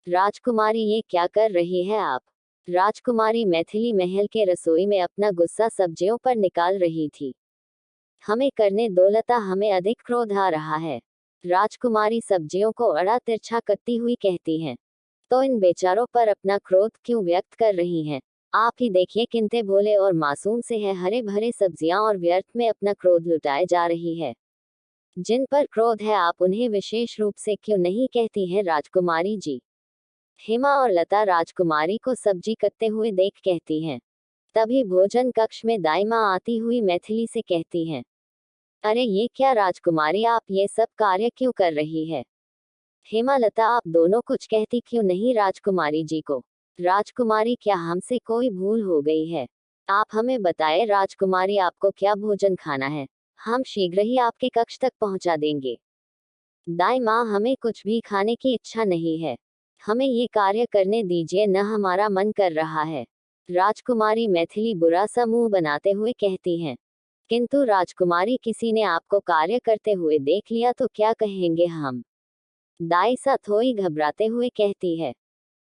राजकुमारी ये क्या कर रही है आप? राजकुमारी मैथिली महल के रसोई में अपना गुस्सा सब्जियों पर निकाल रही थी। हमें करने दो लता, हमें अधिक क्रोध आ रहा है। राजकुमारी सब्जियों को अड़ा तिरछा करती हुई कहती हैं। तो इन बेचारों पर अपना क्रोध क्यों व्यक्त कर रही हैं? आप ही देखिए कितने भोले और मासूम से है, हरे भरे सब्जियां और व्यर्थ में अपना क्रोध लुटाए जा रही है। जिन पर क्रोध है आप उन्हें विशेष रूप से क्यों नहीं कहती हैं राजकुमारी जी? हेमा और लता राजकुमारी को सब्जी कटते हुए देख कहती हैं। तभी भोजन कक्ष में दाई माँ आती हुई मैथिली से कहती हैं, अरे ये क्या राजकुमारी, आप ये सब कार्य क्यों कर रही है? हेमा लता आप दोनों कुछ कहती क्यों नहीं राजकुमारी जी को? राजकुमारी क्या हमसे कोई भूल हो गई है? आप हमें बताएं राजकुमारी, आपको क्या भोजन खाना है? हम शीघ्र ही आपके कक्ष तक पहुंचा देंगे। दाई माँ, हमें कुछ भी खाने की इच्छा नहीं है। हमें ये कार्य करने दीजिए, न हमारा मन कर रहा है। राजकुमारी मैथिली बुरा सा मुंह बनाते हुए कहती हैं। किंतु राजकुमारी, किसी ने आपको कार्य करते हुए देख लिया तो क्या कहेंगे हम? दाई सा थोड़ी घबराते हुए कहती है,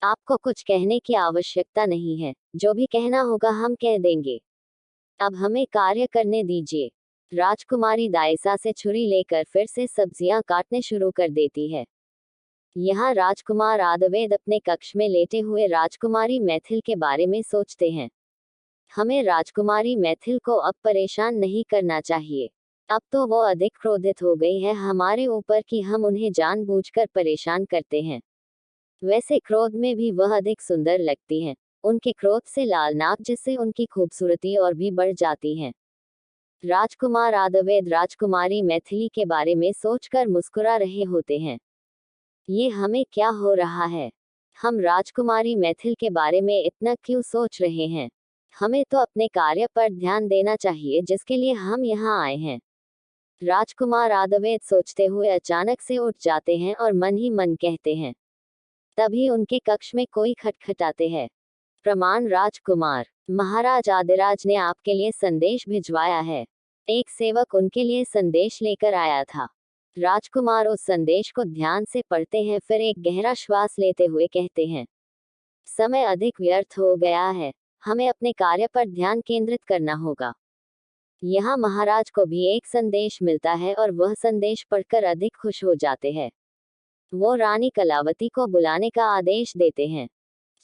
आपको कुछ कहने की आवश्यकता नहीं है, जो भी कहना होगा हम कह देंगे। अब हमें कार्य करने दीजिए। राजकुमारी दायसा से छुरी लेकर फिर से सब्जियां काटने शुरू कर देती है। यहाँ राजकुमार आदवेद अपने कक्ष में लेटे हुए राजकुमारी मैथिल के बारे में सोचते हैं। हमें राजकुमारी मैथिल को अब परेशान नहीं करना चाहिए। अब तो वो अधिक क्रोधित हो गई है हमारे ऊपर कि हम उन्हें जानबूझकर परेशान करते हैं। वैसे क्रोध में भी वह अधिक सुंदर लगती हैं। उनके क्रोध से लाल नाक, जिससे उनकी खूबसूरती और भी बढ़ जाती है। राजकुमार आदवेद राजकुमारी मैथिली के बारे में सोचकर मुस्कुरा रहे होते हैं। ये हमें क्या हो रहा है? हम राजकुमारी मैथिल के बारे में इतना क्यों सोच रहे हैं? हमें तो अपने कार्य पर ध्यान देना चाहिए जिसके लिए हम यहाँ आए हैं। राजकुमार आदवेद सोचते हुए अचानक से उठ जाते हैं और मन ही मन कहते हैं। तभी उनके कक्ष में कोई खटखटाते हैं। प्रमाण राजकुमार, महाराज आदिराज ने आपके लिए संदेश भिजवाया है। एक सेवक उनके लिए संदेश लेकर आया था। राजकुमार उस संदेश को ध्यान से पढ़ते हैं, फिर एक गहरा श्वास लेते हुए कहते हैं, समय अधिक व्यर्थ हो गया है, हमें अपने कार्य पर ध्यान केंद्रित करना होगा। यहाँ महाराज को भी एक संदेश मिलता है और वह संदेश पढ़कर अधिक खुश हो जाते हैं। वो रानी कलावती को बुलाने का आदेश देते हैं।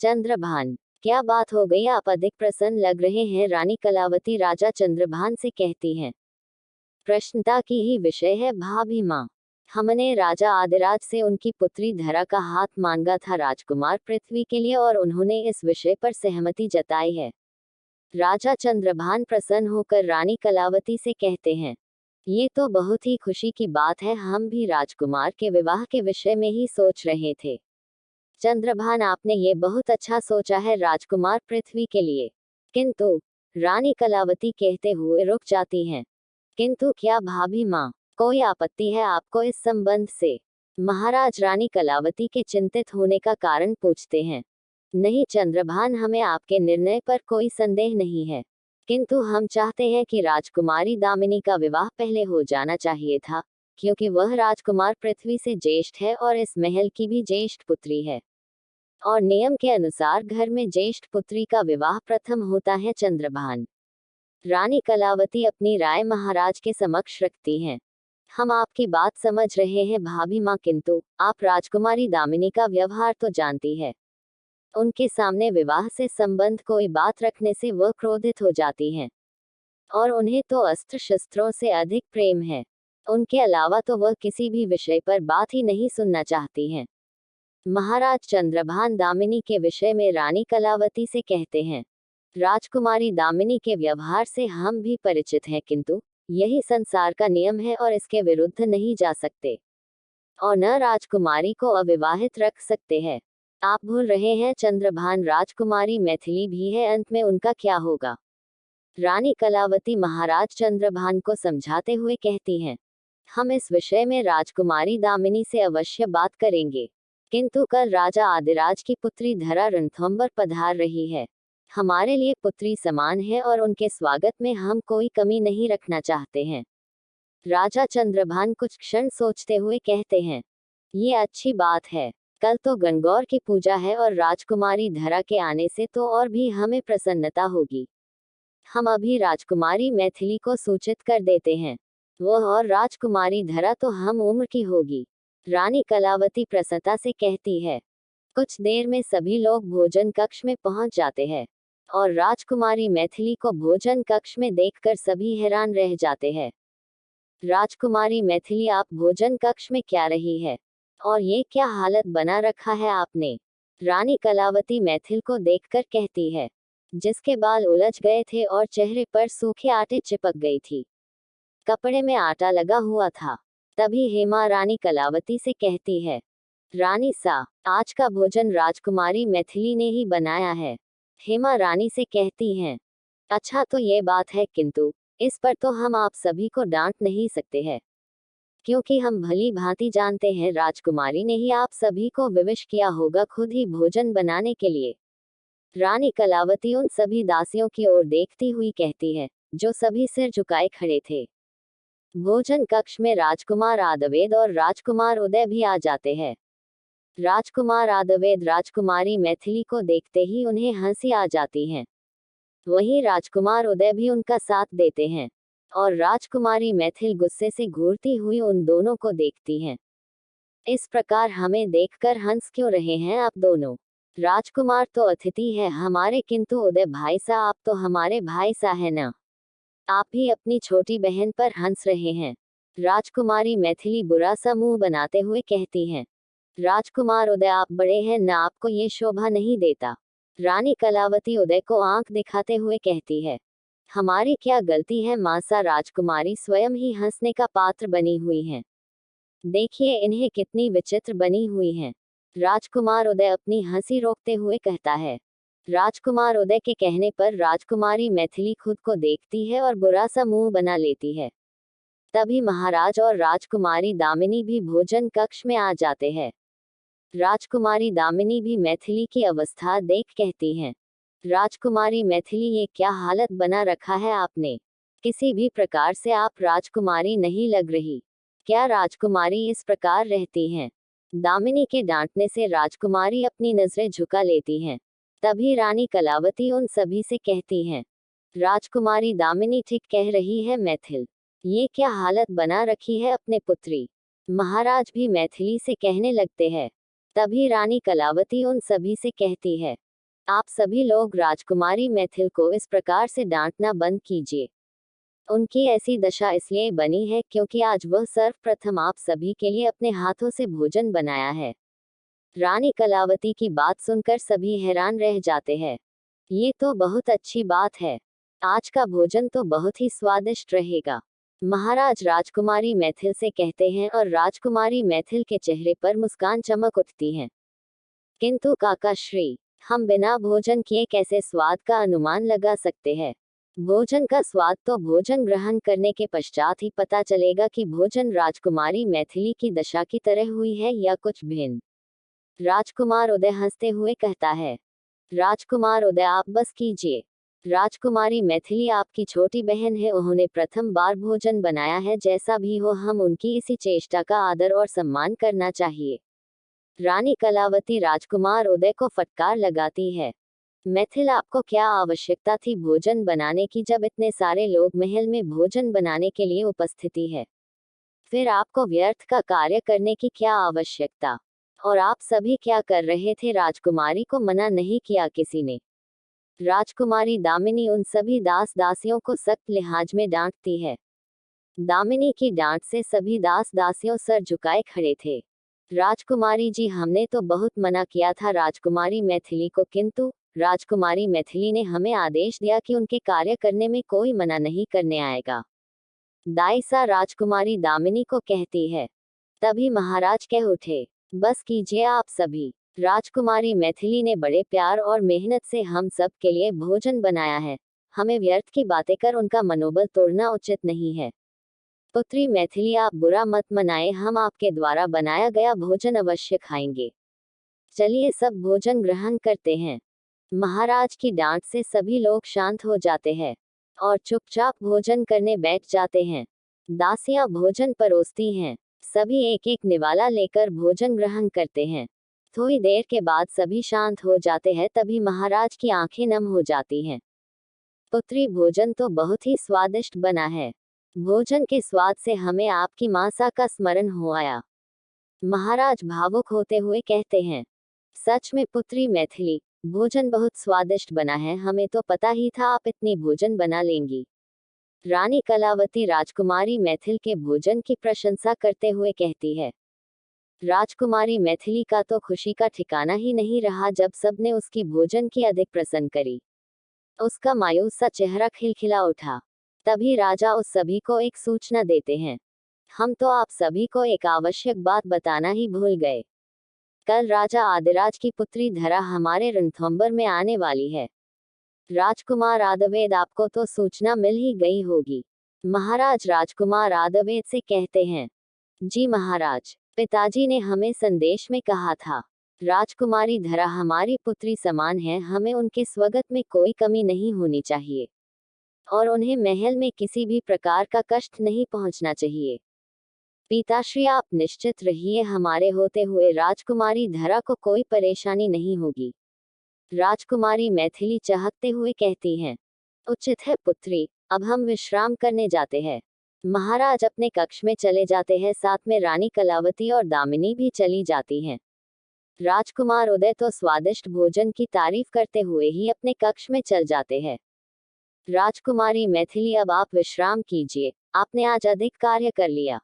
चंद्रभान, क्या बात हो गई, आप अधिक प्रसन्न लग रहे हैं? रानी कलावती राजा चंद्रभान से कहती हैं। प्रश्नता की ही विषय है भाभी माँ। हमने राजा आदिराज से उनकी पुत्री धरा का हाथ मांगा था राजकुमार पृथ्वी के लिए, और उन्होंने इस विषय पर सहमति जताई है। राजा चंद्रभान प्रसन्न होकर रानी कलावती से कहते हैं, ये तो बहुत ही खुशी की बात है, हम भी राजकुमार के विवाह के विषय में ही सोच रहे थे। चंद्रभान, आपने ये बहुत अच्छा सोचा है राजकुमार पृथ्वी के लिए। किंतु रानी कलावती कहते हुए रुक जाती हैं। किंतु क्या भाभी माँ, कोई आपत्ति है आपको इस संबंध से? महाराज रानी कलावती के चिंतित होने का कारण पूछते हैं। नहीं चंद्रभान, हमें आपके निर्णय पर कोई संदेह नहीं है, किंतु हम चाहते हैं कि राजकुमारी दामिनी का विवाह पहले हो जाना चाहिए था, क्योंकि वह राजकुमार पृथ्वी से ज्येष्ठ है और इस महल की भी ज्येष्ठ पुत्री है, और नियम के अनुसार घर में ज्येष्ठ पुत्री का विवाह प्रथम होता है। चंद्रभान, रानी कलावती अपनी राय महाराज के समक्ष रखती हैं। हम आपकी बात समझ रहे हैं भाभी माँ, किंतु आप राजकुमारी दामिनी का व्यवहार तो जानती है। उनके सामने विवाह से संबंध कोई बात रखने से वह क्रोधित हो जाती हैं, और उन्हें तो अस्त्र शस्त्रों से अधिक प्रेम है। उनके अलावा तो वह किसी भी विषय पर बात ही नहीं सुनना चाहती हैं। महाराज चंद्रभान दामिनी के विषय में रानी कलावती से कहते हैं, राजकुमारी दामिनी के व्यवहार से हम भी परिचित हैं, किंतु यही संसार का नियम है और इसके विरुद्ध नहीं जा सकते, और न राजकुमारी को अविवाहित रख सकते हैं। आप भूल रहे हैं चंद्रभान, राजकुमारी मैथिली भी है, अंत में उनका क्या होगा? रानी कलावती महाराज चंद्रभान को समझाते हुए कहती हैं, हम इस विषय में राजकुमारी दामिनी से अवश्य बात करेंगे, किंतु कल राजा आदिराज की पुत्री धरा रणथंभौर पधार रही है। हमारे लिए पुत्री समान है और उनके स्वागत में हम कोई कमी नहीं रखना चाहते हैं। राजा चंद्रभान कुछ क्षण सोचते हुए कहते हैं, ये अच्छी बात है, कल तो गणगौर की पूजा है और राजकुमारी धरा के आने से तो और भी हमें प्रसन्नता होगी। हम अभी राजकुमारी मैथिली को सूचित कर देते हैं। वह और राजकुमारी धरा तो हम उम्र की होगी। रानी कलावती प्रसन्नता से कहती है। कुछ देर में सभी लोग भोजन कक्ष में पहुंच जाते हैं और राजकुमारी मैथिली को भोजन कक्ष में देखकर सभी हैरान रह जाते हैं। राजकुमारी मैथिली, आप भोजन कक्ष में क्या रही है और ये क्या हालत बना रखा है आपने? रानी कलावती मैथिल को देखकर कहती है, जिसके बाल उलझ गए थे और चेहरे पर सूखे आटे चिपक गई थी। कपड़े में आटा लगा हुआ था। तभी हेमा रानी कलावती से कहती है, रानी सा, आज का भोजन राजकुमारी मैथिली ने ही बनाया है। हेमा रानी से कहती हैं, अच्छा तो ये बात है, किंतु इस पर तो हम आप सभी को डांट नहीं सकते हैं, क्योंकि हम भली भांति जानते हैं राजकुमारी ने ही आप सभी को विवश किया होगा खुद ही भोजन बनाने के लिए। रानी कलावती उन सभी दासियों की ओर देखती हुई कहती है, जो सभी सिर झुकाए खड़े थे। भोजन कक्ष में राजकुमार आदवेद और राजकुमार उदय भी आ जाते हैं। राजकुमार आदवेद राजकुमारी मैथिली को देखते ही उन्हें हंसी आ जाती है। वहीं राजकुमार उदय भी उनका साथ देते हैं और राजकुमारी मैथिल गुस्से से घूरती हुई उन दोनों को देखती हैं। इस प्रकार हमें देखकर हंस क्यों रहे हैं आप दोनों? राजकुमार तो अतिथि है हमारे, किंतु उदय भाई सा आप तो हमारे भाई सा है ना। आप भी अपनी छोटी बहन पर हंस रहे हैं। राजकुमारी मैथिली बुरा सा मुंह बनाते हुए कहती हैं। राजकुमार उदय, आप बड़े हैं ना, आपको ये शोभा नहीं देता। रानी कलावती उदय को आंख दिखाते हुए कहती है, हमारी क्या गलती है मासा? राजकुमारी स्वयं ही हंसने का पात्र बनी हुई हैं। देखिए इन्हें कितनी विचित्र बनी हुई हैं। राजकुमार उदय अपनी हंसी रोकते हुए कहता है। राजकुमार उदय के कहने पर राजकुमारी मैथिली खुद को देखती है और बुरा सा मुंह बना लेती है। तभी महाराज और राजकुमारी दामिनी भी भोजन कक्ष में आ जाते हैं। राजकुमारी दामिनी भी मैथिली की अवस्था देख कहती हैं, राजकुमारी मैथिली, ये क्या हालत बना रखा है आपने? किसी भी प्रकार से आप राजकुमारी नहीं लग रही। क्या राजकुमारी इस प्रकार रहती हैं? दामिनी के डांटने से राजकुमारी अपनी नजरें झुका लेती हैं। तभी रानी कलावती उन सभी से कहती हैं, राजकुमारी दामिनी ठीक कह रही है मैथिल, ये क्या हालत बना रखी है अपने पुत्री। महाराज भी मैथिली से कहने लगते हैं। तभी रानी कलावती उन सभी से कहती है, आप सभी लोग राजकुमारी मैथिल को इस प्रकार से डांटना बंद कीजिए। उनकी ऐसी दशा इसलिए बनी है क्योंकि आज वह सर्वप्रथम आप सभी के लिए अपने हाथों से भोजन बनाया है। रानी कलावती की बात सुनकर सभी हैरान रह जाते हैं। ये तो बहुत अच्छी बात है, आज का भोजन तो बहुत ही स्वादिष्ट रहेगा। महाराज राजकुमारी मैथिल से कहते हैं और राजकुमारी मैथिल के चेहरे पर मुस्कान चमक उठती है। किंतु काका श्री, हम बिना भोजन किए कैसे स्वाद का अनुमान लगा सकते हैं? भोजन का स्वाद तो भोजन ग्रहण करने के पश्चात ही पता चलेगा कि भोजन राजकुमारी मैथिली की दशा की तरह हुई है या कुछ भिन्न। राजकुमार उदय हंसते हुए कहता है। राजकुमार उदय, आप बस कीजिए। राजकुमारी मैथिली आपकी छोटी बहन है, उन्होंने प्रथम बार भोजन बनाया है, जैसा भी हो हम उनकी इसी चेष्टा का आदर और सम्मान करना चाहिए। रानी कलावती राजकुमार उदय को फटकार लगाती है। मैथिल, आपको क्या आवश्यकता थी भोजन बनाने की, जब इतने सारे लोग महल में भोजन बनाने के लिए उपस्थिति है? फिर आपको व्यर्थ का कार्य करने की क्या आवश्यकता? और आप सभी क्या कर रहे थे? राजकुमारी को मना नहीं किया किसी ने। राजकुमारी दामिनी उन सभी दास दासियों को सख्त लिहाज में डांटती है। दामिनी की डांट से सभी दास दासियों सर झुकाए खड़े थे। राजकुमारी जी, हमने तो बहुत मना किया था राजकुमारी मैथिली को, किंतु राजकुमारी मैथिली ने हमें आदेश दिया कि उनके कार्य करने में कोई मना नहीं करने आएगा। दाइसा राजकुमारी दामिनी को कहती है। तभी महाराज कह उठे, बस कीजिए आप सभी। राजकुमारी मैथिली ने बड़े प्यार और मेहनत से हम सब के लिए भोजन बनाया है, हमें व्यर्थ की बातें कर उनका मनोबल तोड़ना उचित नहीं है। पुत्री मैथिली, आप बुरा मत मनाए, हम आपके द्वारा बनाया गया भोजन अवश्य खाएंगे। चलिए सब भोजन ग्रहण करते हैं। महाराज की डांट से सभी लोग शांत हो जाते हैं और चुपचाप भोजन करने बैठ जाते हैं। दासियां भोजन परोसती हैं। सभी एक एक निवाला लेकर भोजन ग्रहण करते हैं। थोड़ी देर के बाद सभी शांत हो जाते हैं, तभी महाराज की आंखें नम हो जाती हैं। पुत्री, भोजन तो बहुत ही स्वादिष्ट बना है। भोजन के स्वाद से हमें आपकी मासा का स्मरण हो आया। महाराज भावुक होते हुए कहते हैं, सच में पुत्री मैथिली, भोजन बहुत स्वादिष्ट बना है। हमें तो पता ही था आप इतनी भोजन बना लेंगी। रानी कलावती राजकुमारी मैथिल के भोजन की प्रशंसा करते हुए कहती है। राजकुमारी मैथिली का तो खुशी का ठिकाना ही नहीं रहा जब सबने उसकी भोजन की अधिक प्रशंसा करी। उसका मायूस सा चेहरा खिलखिला उठा। तभी राजा उस सभी को एक सूचना देते हैं। हम तो आप सभी को एक आवश्यक बात बताना ही भूल गए। कल राजा आदिराज की पुत्री धरा हमारे रणथंभौर में आने वाली है। राजकुमार आदवेद, आपको तो सूचना मिल ही गई होगी। महाराज राजकुमार आदवेद से कहते हैं, जी महाराज, पिताजी ने हमें संदेश में कहा था। राजकुमारी धरा हमारी पुत्री समान है, हमें उनके स्वागत में कोई कमी नहीं होनी चाहिए और उन्हें महल में किसी भी प्रकार का कष्ट नहीं पहुंचना चाहिए। पिताश्री, आप निश्चित रहिए, हमारे होते हुए राजकुमारी धरा को कोई परेशानी नहीं होगी। राजकुमारी मैथिली चहकते हुए कहती हैं, उचित है पुत्री, अब हम विश्राम करने जाते हैं। महाराज अपने कक्ष में चले जाते हैं, साथ में रानी कलावती और दामिनी भी चली जाती हैं। राजकुमार उदय तो स्वादिष्ट भोजन की तारीफ करते हुए ही अपने कक्ष में चल जाते हैं। राजकुमारी मैथिली, अब आप विश्राम कीजिए, आपने आज अधिक कार्य कर लिया।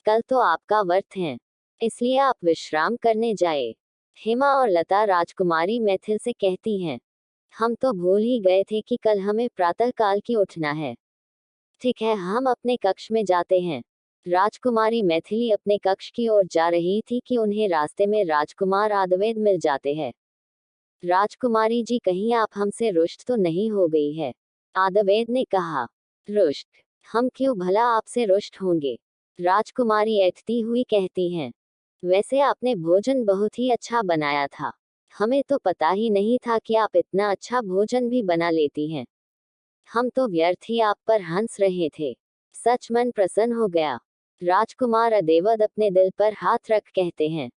कल तो आपका व्रत है, इसलिए आप विश्राम करने जाए। हेमा और लता राजकुमारी मैथिल से कहती हैं, हम तो भूल ही गए थे कि कल हमें प्रातःकाल की उठना है। ठीक है, हम अपने कक्ष में जाते हैं। राजकुमारी मैथिली अपने कक्ष की ओर जा रही थी कि उन्हें रास्ते में राजकुमार आदवेद मिल जाते हैं। राजकुमारी जी, कहीं आप हमसे रुष्ट तो नहीं हो गई है? आदवेद ने कहा। रुष्ट? हम क्यों भला आपसे रुष्ट होंगे? राजकुमारी ऐठती हुई कहती हैं, वैसे आपने भोजन बहुत ही अच्छा बनाया था। हमें तो पता ही नहीं था कि आप इतना अच्छा भोजन भी बना लेती हैं। हम तो व्यर्थ ही आप पर हंस रहे थे। सच मन प्रसन्न हो गया। राजकुमार अदेवद अपने दिल पर हाथ रख कहते हैं,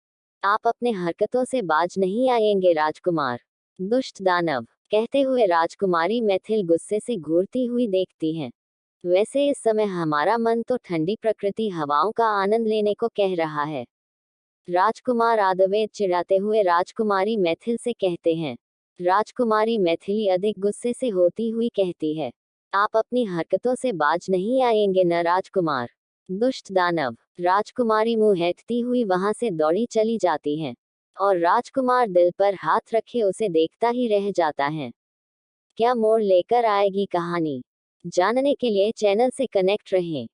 आप अपने हरकतों से बाज नहीं आएंगे राजकुमार। दुष्ट दानव। कहते हुए राजकुमारी मैथिल गुस्से से घूरती हुई देखती हैं। वैसे इस समय हमारा मन तो ठंडी प्रकृति हवाओं का आनंद लेने को कह रहा है। राजकुमार आदवेद चिढ़ाते हुए राजकुमारी मैथिल से कहते हैं। राजकुमारी मैथिली अधिक गुस्से से होती हुई कहती है, आप अपनी हरकतों से बाज नहीं आएंगे न राजकुमार। दुष्ट दानव। राजकुमारी मुंह हैठती हुई वहां से दौड़ी चली जाती हैं और राजकुमार दिल पर हाथ रखे उसे देखता ही रह जाता है। क्या मोड़ लेकर आएगी कहानी, जानने के लिए चैनल से कनेक्ट रहें।